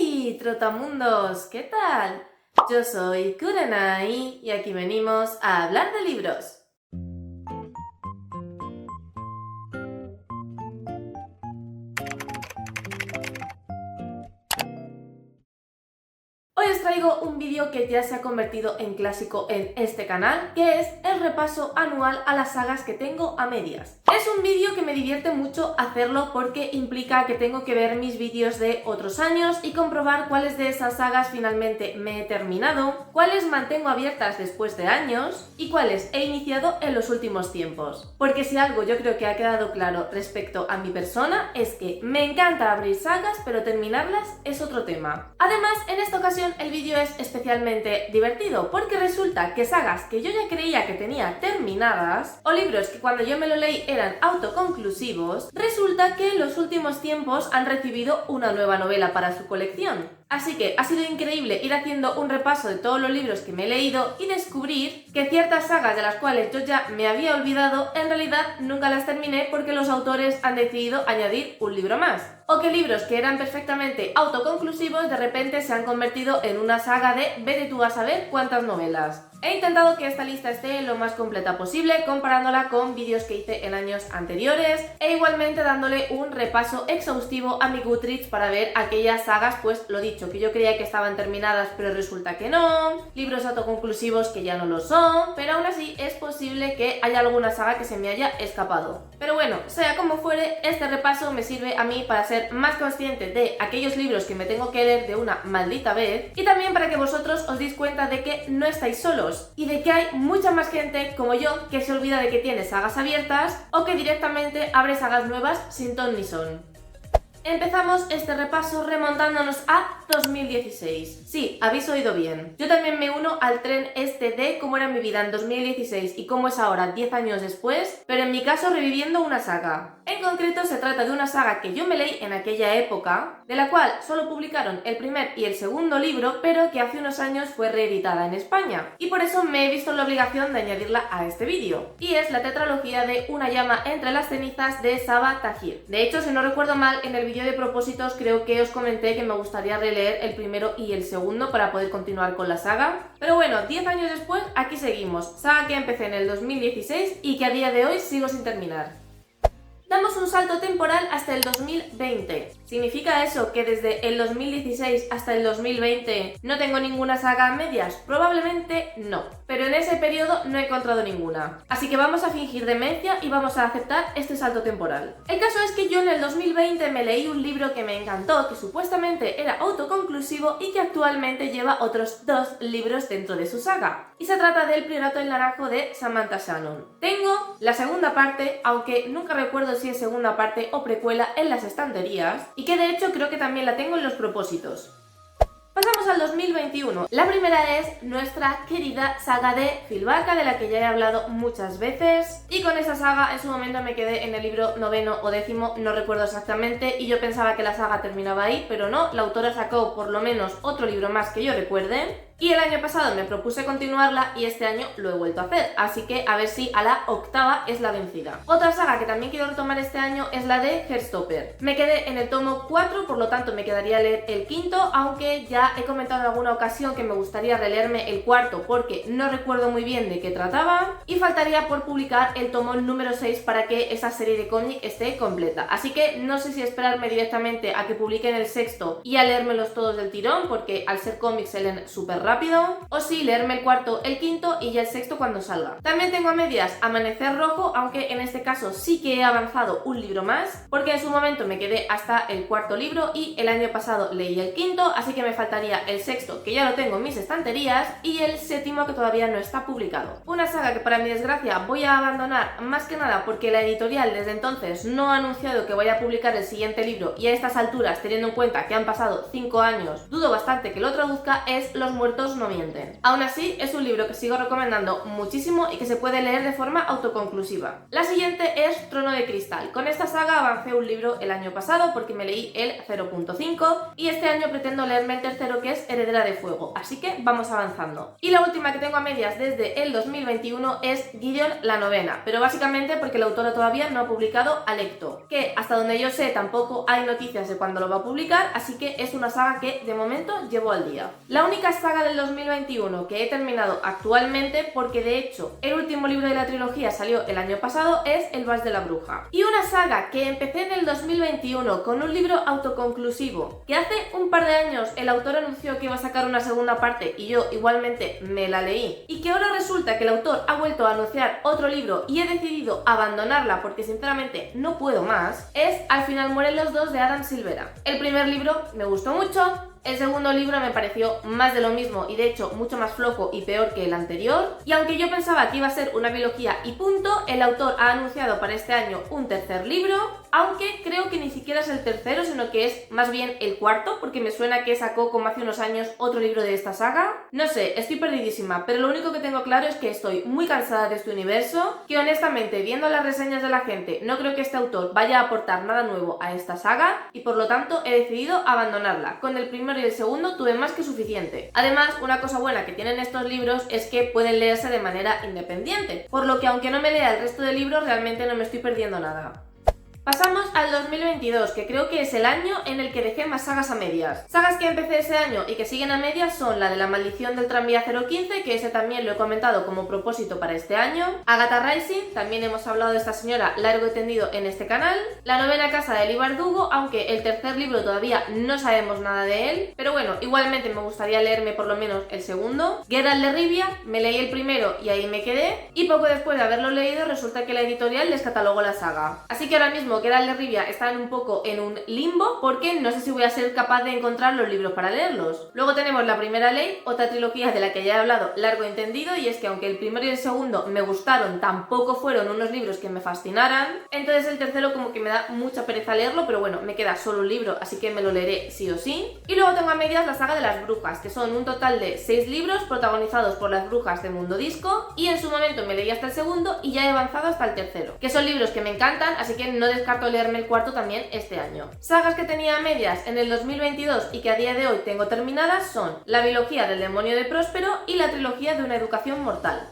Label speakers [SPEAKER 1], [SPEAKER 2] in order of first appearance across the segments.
[SPEAKER 1] ¡Hey, trotamundos! ¿Qué tal? Yo soy Kurenai y aquí venimos a hablar de libros. Hoy os traigo un vídeo que ya se ha convertido en clásico en este canal, que es el repaso anual a las sagas que tengo a medias. Es un vídeo que me divierte mucho hacerlo porque implica que tengo que ver mis vídeos de otros años y comprobar cuáles de esas sagas finalmente me he terminado, cuáles mantengo abiertas después de años y cuáles he iniciado en los últimos tiempos. Porque si algo yo creo que ha quedado claro respecto a mi persona es que me encanta abrir sagas, pero terminarlas es otro tema. Además, en esta ocasión el vídeo es especialmente divertido porque resulta que sagas que yo ya creía que tenía terminadas o libros que cuando yo me lo leí eran autoconclusivos, resulta que en los últimos tiempos han recibido una nueva novela para su colección. Así que ha sido increíble ir haciendo un repaso de todos los libros que me he leído y descubrir que ciertas sagas de las cuales yo ya me había olvidado, en realidad nunca las terminé porque los autores han decidido añadir un libro más. O que libros que eran perfectamente autoconclusivos de repente se han convertido en una saga de vete tú a saber cuántas novelas. He intentado que esta lista esté lo más completa posible, comparándola con vídeos que hice en años anteriores e igualmente dándole un repaso exhaustivo a mi Goodreads para ver aquellas sagas, pues lo dicho, que yo creía que estaban terminadas pero resulta que no, libros autoconclusivos que ya no lo son, pero aún así es posible que haya alguna saga que se me haya escapado. Pero bueno, sea como fuere, este repaso me sirve a mí para ser más consciente de aquellos libros que me tengo que leer de una maldita vez y también para que vosotros os deis cuenta de que no estáis solos y de que hay mucha más gente como yo que se olvida de que tiene sagas abiertas o que directamente abre sagas nuevas sin ton ni son. Empezamos este repaso remontándonos a 2016. Sí, habéis oído bien. Yo también me uno al tren este de cómo era mi vida en 2016 y cómo es ahora 10 años después, pero en mi caso reviviendo una saga. En concreto se trata de una saga que yo me leí en aquella época, de la cual solo publicaron el primer y el segundo libro, pero que hace unos años fue reeditada en España. Y por eso me he visto en la obligación de añadirla a este vídeo. Y es la tetralogía de Una llama entre las cenizas de Sabaa Tahir. De hecho, si no recuerdo mal, en el vídeo de propósitos creo que os comenté que me gustaría releer el primero y el segundo para poder continuar con la saga. Pero bueno, 10 años después, aquí seguimos. Saga que empecé en el 2016 y que a día de hoy sigo sin terminar. Damos un salto temporal hasta el 2020. ¿Significa eso que desde el 2016 hasta el 2020 no tengo ninguna saga a medias? Probablemente no, pero en ese periodo no he encontrado ninguna. Así que vamos a fingir demencia y vamos a aceptar este salto temporal. El caso es que yo en el 2020 me leí un libro que me encantó, que supuestamente era autoconclusivo y que actualmente lleva otros 2 libros dentro de su saga. Y se trata del Priorato del Naranjo de Samantha Shannon. Tengo la segunda parte, aunque nunca recuerdo si es segunda parte o precuela, en las estanterías y que de hecho creo que también la tengo en los propósitos. Pasamos al 2021. La primera es nuestra querida saga de Filvaca, de la que ya he hablado muchas veces. Y con esa saga en su momento me quedé en el libro 9º o 10º, no recuerdo exactamente, y yo pensaba que la saga terminaba ahí, pero no, la autora sacó por lo menos otro libro más que yo recuerde. Y el año pasado me propuse continuarla y este año lo he vuelto a hacer, así que a ver si a la 8ª es la vencida. Otra saga que también quiero retomar este año es la de Heartstopper. Me quedé en el tomo 4, por lo tanto me quedaría leer el 5º, aunque ya he comentado en alguna ocasión que me gustaría releerme el 4º porque no recuerdo muy bien de qué trataba y faltaría por publicar el tomo número 6 para que esa serie de cómic esté completa. Así que no sé si esperarme directamente a que publiquen el 6º y a leérmelos todos del tirón, porque al ser cómics se leen súper rápido, o sí leerme el 4º, el 5º y ya el 6º cuando salga. También tengo a medias Amanecer Rojo, aunque en este caso sí que he avanzado un libro más, porque en su momento me quedé hasta el 4º libro y el año pasado leí el 5º, así que me faltaría el 6º, que ya lo tengo en mis estanterías, y el 7º, que todavía no está publicado. Una saga que para mi desgracia voy a abandonar más que nada porque la editorial desde entonces no ha anunciado que vaya a publicar el siguiente libro y a estas alturas, teniendo en cuenta que han pasado 5 años, dudo bastante que lo traduzca, es Los Muertos cortos no mienten. Aún así, es un libro que sigo recomendando muchísimo y que se puede leer de forma autoconclusiva. La siguiente es Trono de Cristal. Con esta saga avancé un libro el año pasado porque me leí el 0.5 y este año pretendo leerme el tercero, que es Heredera de Fuego, así que vamos avanzando. Y la última que tengo a medias desde el 2021 es Gideon la novena, pero básicamente porque la autora todavía no ha publicado Alecto, que hasta donde yo sé tampoco hay noticias de cuándo lo va a publicar, así que es una saga que de momento llevo al día. La única saga del 2021 que he terminado actualmente, porque de hecho el último libro de la trilogía salió el año pasado, es El Vals de la Bruja. Y una saga que empecé en el 2021 con un libro autoconclusivo, que hace un par de años el autor anunció que iba a sacar una segunda parte y yo igualmente me la leí, y que ahora resulta que el autor ha vuelto a anunciar otro libro y he decidido abandonarla porque sinceramente no puedo más, es Al final mueren los dos, de Adam Silvera. El primer libro me gustó mucho. El segundo libro me pareció más de lo mismo y de hecho mucho más flojo y peor que el anterior. Y aunque yo pensaba que iba a ser una biología y punto, el autor ha anunciado para este año un tercer libro, aunque creo que ni siquiera es el tercero, sino que es más bien el cuarto, porque me suena que sacó como hace unos años otro libro de esta saga. No sé, estoy perdidísima, pero lo único que tengo claro es que estoy muy cansada de este universo, que honestamente, viendo las reseñas de la gente, no creo que este autor vaya a aportar nada nuevo a esta saga y por lo tanto he decidido abandonarla. Con el primero y el segundo tuve más que suficiente. Además, una cosa buena que tienen estos libros es que pueden leerse de manera independiente, por lo que aunque no me lea el resto de libros, realmente no me estoy perdiendo nada. Pasamos al 2022, que creo que es el año en el que dejé más sagas a medias. Sagas que empecé ese año y que siguen a medias son la de La maldición del tranvía 015, que ese también lo he comentado como propósito para este año. Agatha Rising, también hemos hablado de esta señora largo y tendido en este canal. La novena casa de Leigh Bardugo, aunque el tercer libro todavía no sabemos nada de él, pero bueno, igualmente me gustaría leerme por lo menos el segundo. Geralt de Rivia, me leí el primero y ahí me quedé, y poco después de haberlo leído resulta que la editorial descatalogó la saga. Así que ahora mismo Geralt de Rivia están un poco en un limbo porque no sé si voy a ser capaz de encontrar los libros para leerlos. Luego tenemos La primera ley, otra trilogía de la que ya he hablado largo y entendido, y es que aunque el primero y el segundo me gustaron, tampoco fueron unos libros que me fascinaran. Entonces el tercero como que me da mucha pereza leerlo, pero bueno, me queda solo un libro, así que me lo leeré sí o sí. Y luego tengo a medias la saga de las brujas, que son un total de 6 libros protagonizados por las brujas de Mundo Disco, y en su momento me leí hasta el segundo y ya he avanzado hasta el tercero, que son libros que me encantan, así que no descarto leerme el cuarto también este año. Sagas que tenía a medias en el 2022 y que a día de hoy tengo terminadas son La biología del demonio de Próspero y la trilogía de Una educación mortal.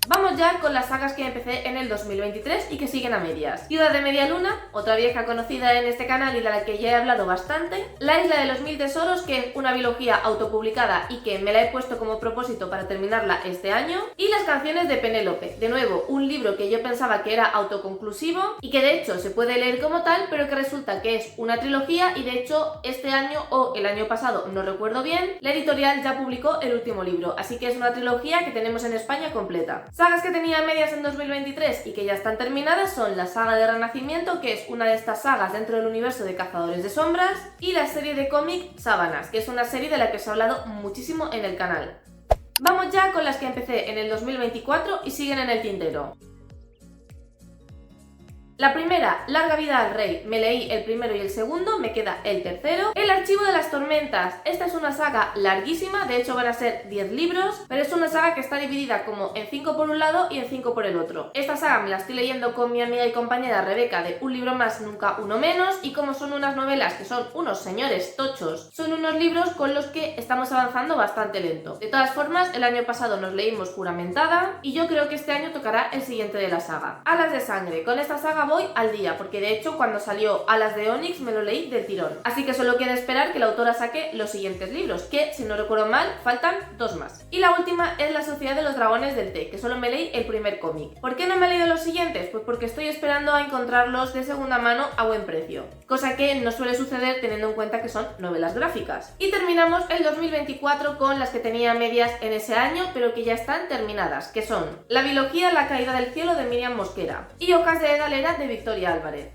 [SPEAKER 1] Vamos ya con las sagas que empecé en el 2023 y que siguen a medias. Ciudad de Media Luna, otra vieja conocida en este canal y de la que ya he hablado bastante. La isla de los mil tesoros, que es una biología autopublicada y que me la he puesto como propósito para terminarla este año. Y Las canciones de Penélope, de nuevo un libro que yo pensaba que era autoconclusivo y que de hecho se puede leer como tal, pero que resulta que es una trilogía, y de hecho este año o el año pasado, no recuerdo bien, la editorial ya publicó el último libro, así que es una trilogía que tenemos en España completa. Sagas que tenía medias en 2023 y que ya están terminadas son la saga de Renacimiento, que es una de estas sagas dentro del universo de Cazadores de Sombras, y la serie de cómic Sábanas, que es una serie de la que os he hablado muchísimo en el canal. Vamos ya con las que empecé en el 2024 y siguen en el tintero. La primera, Larga vida al rey, me leí el primero y el segundo, me queda el tercero. El archivo de las tormentas, esta es una saga larguísima, de hecho van a ser 10 libros, pero es una saga que está dividida como en 5 por un lado y en 5 por el otro. Esta saga me la estoy leyendo con mi amiga y compañera Rebeca, de Un libro más, nunca uno menos, y como son unas novelas que son unos señores tochos, son unos libros con los que estamos avanzando bastante lento. De todas formas, el año pasado nos leímos Juramentada y yo creo que este año tocará el siguiente de la saga. Alas de sangre, con esta saga voy al día, porque de hecho cuando salió Alas de Onix me lo leí del tirón. Así que solo queda esperar que la autora saque los siguientes libros, que si no recuerdo mal, faltan 2 más. Y la última es La sociedad de los dragones del té, que solo me leí el primer cómic. ¿Por qué no me he leído los siguientes? Pues porque estoy esperando a encontrarlos de segunda mano a buen precio, cosa que no suele suceder teniendo en cuenta que son novelas gráficas. Y terminamos el 2024 con las que tenía medias en ese año, pero que ya están terminadas, que son La biología, la caída del cielo, de Miriam Mosquera, y Hojas de galera, de Victoria Álvarez.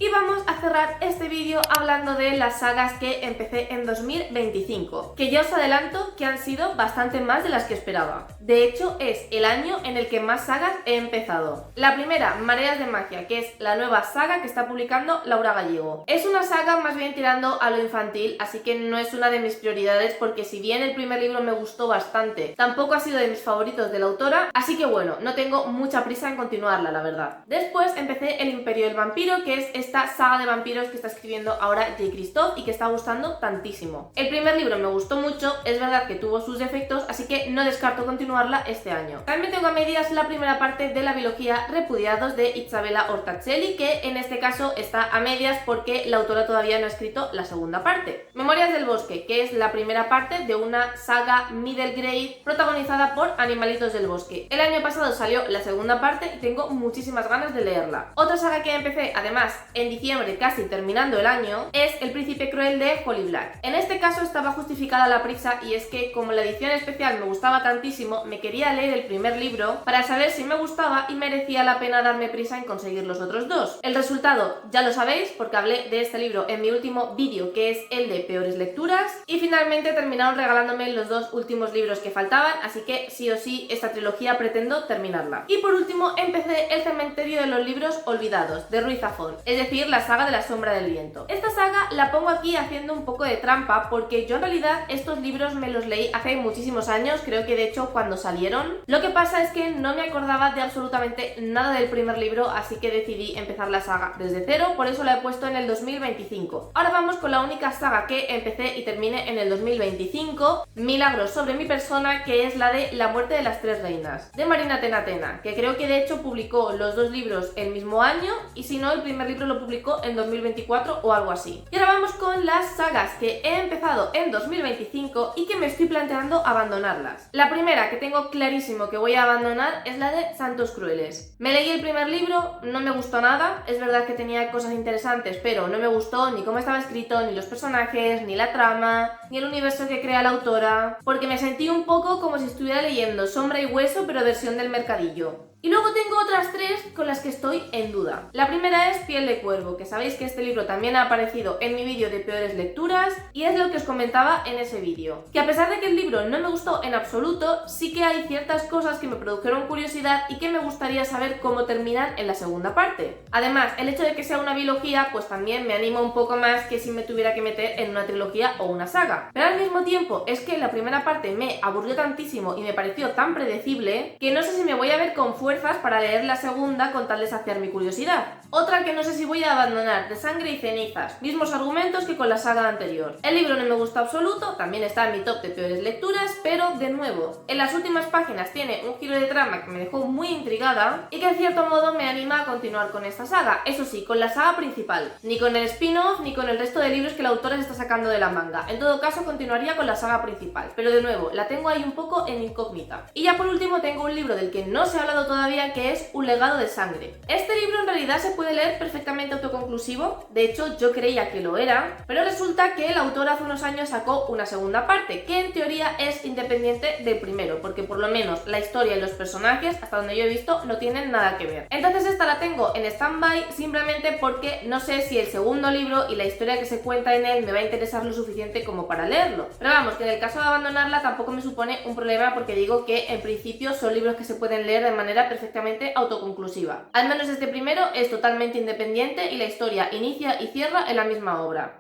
[SPEAKER 1] Y vamos a cerrar este vídeo hablando de las sagas que empecé en 2025, que ya os adelanto que han sido bastante más de las que esperaba. De hecho, es el año en el que más sagas he empezado. La primera, Mareas de Magia, que es la nueva saga que está publicando Laura Gallego. Es una saga más bien tirando a lo infantil, así que no es una de mis prioridades porque si bien el primer libro me gustó bastante, tampoco ha sido de mis favoritos de la autora, así que bueno, no tengo mucha prisa en continuarla, la verdad. Después empecé El Imperio del Vampiro, que es esta saga de vampiros que está escribiendo ahora J. Christoph y que está gustando tantísimo. El primer libro me gustó mucho, es verdad que tuvo sus defectos, así que no descarto continuarla este año. También tengo a medias la primera parte de la biología Repudiados de Isabella Ortacelli, que en este caso está a medias porque la autora todavía no ha escrito la segunda parte. Memorias del Bosque, que es la primera parte de una saga middle grade protagonizada por Animalitos del Bosque. El año pasado salió la segunda parte y tengo muchísimas ganas de leerla. Otra saga que empecé, además, en diciembre, casi terminando el año, es El Príncipe Cruel de Holly Black. En este caso estaba justificada la prisa y es que como la edición especial me gustaba tantísimo, me quería leer el primer libro para saber si me gustaba y merecía la pena darme prisa en conseguir los otros dos. El resultado ya lo sabéis porque hablé de este libro en mi último vídeo, que es el de peores lecturas, y finalmente terminaron regalándome los dos últimos libros que faltaban, así que sí o sí esta trilogía pretendo terminarla. Y por último empecé El Cementerio de los Libros Olvidados de Ruiz Zafón, es decir, la saga de La Sombra del Viento. Esta saga la pongo aquí haciendo un poco de trampa porque yo en realidad estos libros me los leí hace muchísimos años, creo que de hecho cuando salieron. Lo que pasa es que no me acordaba de absolutamente nada del primer libro, así que decidí empezar la saga desde cero, por eso la he puesto en el 2025. Ahora vamos con la única saga que empecé y terminé en el 2025, Milagros sobre mi persona, que es la de La muerte de las tres reinas, de Marina Tenatena, que creo que de hecho publicó los dos libros el mismo año, y si no, el primer libro lo publicó en 2024 o algo así. Y ahora vamos con las sagas que he empezado en 2025 y que me estoy planteando abandonarlas. La primera que tengo clarísimo que voy a abandonar es la de Santos Crueles. Me leí el primer libro, no me gustó nada, es verdad que tenía cosas interesantes, pero no me gustó ni cómo estaba escrito, ni los personajes, ni la trama, ni el universo que crea la autora, porque me sentí un poco como si estuviera leyendo Sombra y Hueso pero versión del mercadillo. Y luego tengo otras tres con las que estoy en duda. La primera es Piel de Cuervo, que sabéis que este libro también ha aparecido en mi vídeo de peores lecturas y es lo que os comentaba en ese vídeo. Que a pesar de que el libro no me gustó en absoluto, sí que hay ciertas cosas que me produjeron curiosidad y que me gustaría saber cómo terminan en la segunda parte. Además, el hecho de que sea una biología, pues también me anima un poco más que si me tuviera que meter en una trilogía o una saga. Pero al mismo tiempo, es que la primera parte me aburrió tantísimo y me pareció tan predecible que no sé si me voy a ver con fuerzas para leer la segunda con tal de saciar mi curiosidad. Otra que no sé si voy a abandonar, De Sangre y Cenizas, mismos argumentos que con la saga anterior. El libro no me gusta absoluto, también está en mi top de peores lecturas, pero de nuevo, en las últimas páginas tiene un giro de trama que me dejó muy intrigada y que en cierto modo me anima a continuar con esta saga, eso sí, con la saga principal, ni con el spin-off ni con el resto de libros que la autora se está sacando de la manga. En todo caso continuaría con la saga principal, pero de nuevo, la tengo ahí un poco en incógnita. Y ya por último tengo un libro del que no se ha hablado todavía, que es Un legado de sangre. Este libro en realidad se puede leer perfectamente autoconclusivo, de hecho yo creía que lo era, pero resulta que el autor hace unos años sacó una segunda parte, que en teoría es independiente del primero, porque por lo menos la historia y los personajes, hasta donde yo he visto, no tienen nada que ver. Entonces esta la tengo en stand-by simplemente porque no sé si el segundo libro y la historia que se cuenta en él me va a interesar lo suficiente como para leerlo. Pero vamos, que en el caso de abandonarla tampoco me supone un problema porque digo que en principio son libros que se pueden leer de manera perfectamente autoconclusiva. Al menos este primero es totalmente independiente y la historia inicia y cierra en la misma obra.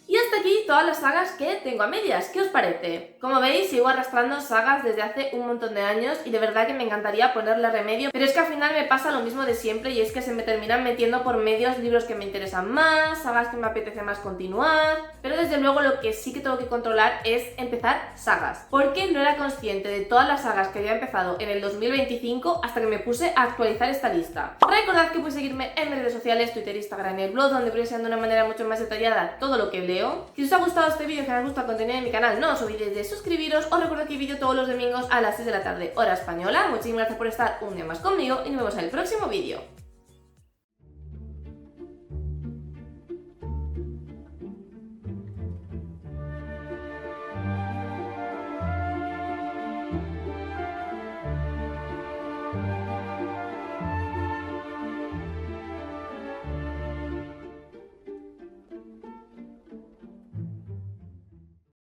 [SPEAKER 1] Y hasta aquí todas las sagas que tengo a medias. ¿Qué os parece? Como veis, sigo arrastrando sagas desde hace un montón de años y de verdad que me encantaría ponerle remedio, pero es que al final me pasa lo mismo de siempre y es que se me terminan metiendo por medios libros que me interesan más, sagas que me apetece más continuar, pero desde luego lo que sí que tengo que controlar es empezar sagas, porque no era consciente de todas las sagas que había empezado en el 2025 hasta que me puse a actualizar esta lista. Recordad que podéis seguirme en mis redes sociales, Twitter, Instagram y el blog, donde voy enseñando de una manera mucho más detallada todo lo que leo. Si os ha gustado este vídeo, que os gusta el contenido de mi canal, no os olvidéis de suscribiros. Os recuerdo que hay vídeo todos los domingos a las 6 de la tarde, hora española. Muchísimas gracias por estar un día más conmigo y nos vemos en el próximo vídeo.